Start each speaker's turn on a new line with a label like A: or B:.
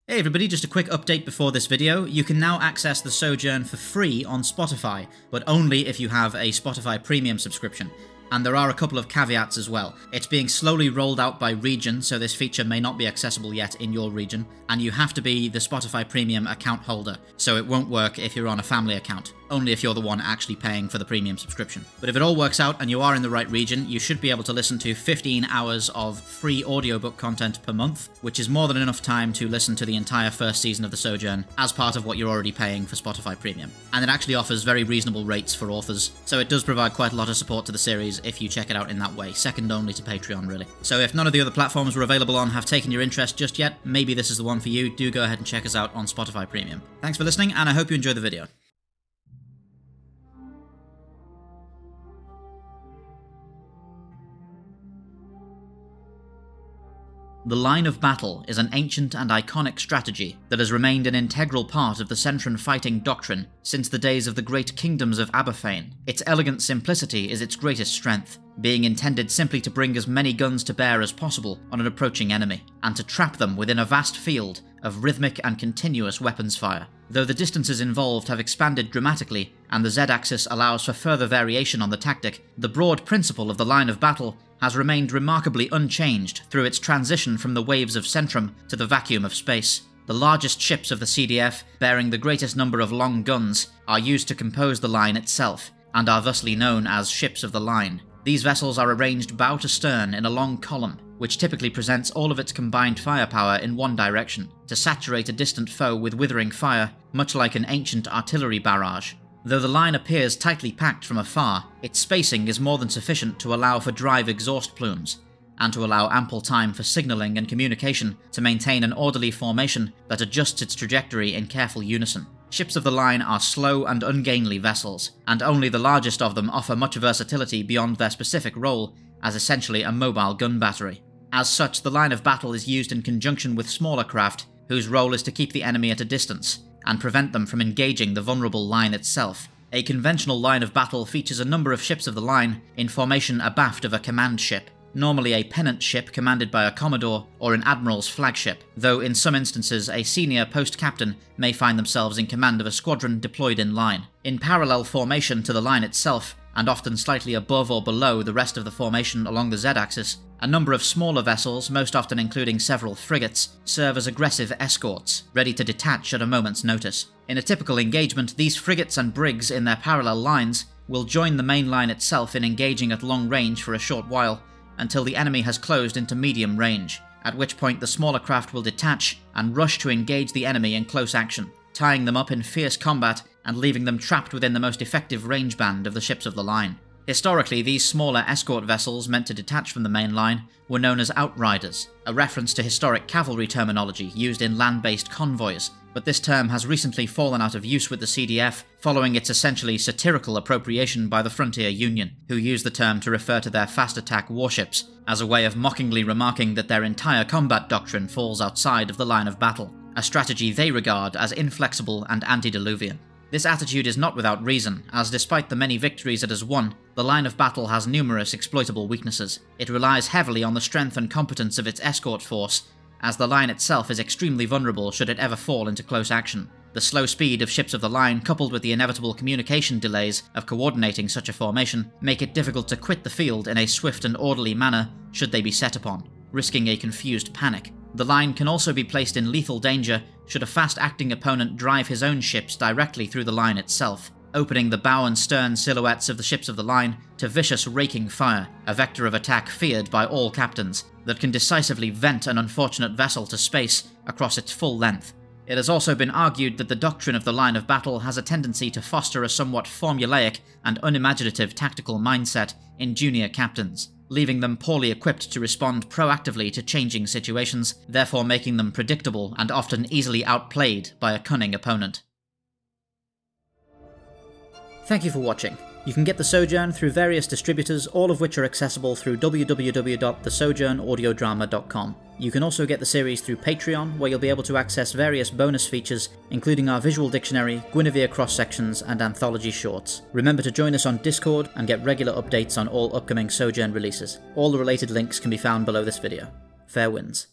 A: Hey everybody, just a quick update before this video. You can now access the Sojourn for free on Spotify, but only if you have a Spotify Premium subscription. And there are a couple of caveats as well. It's being slowly rolled out by region, so this feature may not be accessible yet in your region, and you have to be the Spotify Premium account holder, so it won't work if you're on a family account, only if you're the one actually paying for the premium subscription. But if it all works out and you are in the right region, you should be able to listen to 15 hours of free audiobook content per month, which is more than enough time to listen to the entire first season of The Sojourn as part of what you're already paying for Spotify Premium. And it actually offers very reasonable rates for authors, so it does provide quite a lot of support to the series if you check it out in that way, second only to Patreon really. So if none of the other platforms we're available on have taken your interest just yet, maybe this is the one for you. Do go ahead and check us out on Spotify Premium. Thanks for listening, and I hope you enjoy the video. The line of battle is an ancient and iconic strategy that has remained an integral part of the Centrum fighting doctrine since the days of the great kingdoms of Aberfane. Its elegant simplicity is its greatest strength, being intended simply to bring as many guns to bear as possible on an approaching enemy, and to trap them within a vast field of rhythmic and continuous weapons fire. Though the distances involved have expanded dramatically, and the Z-axis allows for further variation on the tactic, the broad principle of the line of battle has remained remarkably unchanged through its transition from the waves of Centrum to the vacuum of space. The largest ships of the CDF, bearing the greatest number of long guns, are used to compose the line itself, and are thusly known as ships of the line. These vessels are arranged bow to stern in a long column, which typically presents all of its combined firepower in one direction, to saturate a distant foe with withering fire, much like an ancient artillery barrage. Though the line appears tightly packed from afar, its spacing is more than sufficient to allow for drive exhaust plumes, and to allow ample time for signalling and communication to maintain an orderly formation that adjusts its trajectory in careful unison. Ships of the line are slow and ungainly vessels, and only the largest of them offer much versatility beyond their specific role as essentially a mobile gun battery. As such, the line of battle is used in conjunction with smaller craft, whose role is to keep the enemy at a distance, and prevent them from engaging the vulnerable line itself. A conventional line of battle features a number of ships of the line in formation abaft of a command ship, normally a pennant ship commanded by a commodore or an admiral's flagship, though in some instances a senior post-captain may find themselves in command of a squadron deployed in line. In parallel formation to the line itself, and often slightly above or below the rest of the formation along the Z-axis, a number of smaller vessels, most often including several frigates, serve as aggressive escorts, ready to detach at a moment's notice. In a typical engagement, these frigates and brigs in their parallel lines will join the main line itself in engaging at long range for a short while, until the enemy has closed into medium range, at which point the smaller craft will detach and rush to engage the enemy in close action, tying them up in fierce combat and leaving them trapped within the most effective range band of the ships of the line. Historically, these smaller escort vessels meant to detach from the main line were known as outriders, a reference to historic cavalry terminology used in land-based convoys, but this term has recently fallen out of use with the CDF following its essentially satirical appropriation by the Frontier Union, who use the term to refer to their fast-attack warships, as a way of mockingly remarking that their entire combat doctrine falls outside of the line of battle, a strategy they regard as inflexible and antediluvian. This attitude is not without reason, as despite the many victories it has won, the line of battle has numerous exploitable weaknesses. It relies heavily on the strength and competence of its escort force, as the line itself is extremely vulnerable should it ever fall into close action. The slow speed of ships of the line, coupled with the inevitable communication delays of coordinating such a formation, make it difficult to quit the field in a swift and orderly manner should they be set upon, risking a confused panic. The line can also be placed in lethal danger should a fast-acting opponent drive his own ships directly through the line itself, opening the bow and stern silhouettes of the ships of the line to vicious raking fire, a vector of attack feared by all captains, that can decisively vent an unfortunate vessel to space across its full length. It has also been argued that the doctrine of the line of battle has a tendency to foster a somewhat formulaic and unimaginative tactical mindset in junior captains, leaving them poorly equipped to respond proactively to changing situations, therefore making them predictable and often easily outplayed by a cunning opponent. Thank you for watching. You can get The Sojourn through various distributors, all of which are accessible through www.thesojournaudiodrama.com. You can also get the series through Patreon, where you'll be able to access various bonus features, including our visual dictionary, Guinevere cross-sections, and anthology shorts. Remember to join us on Discord and get regular updates on all upcoming Sojourn releases. All the related links can be found below this video. Fair winds.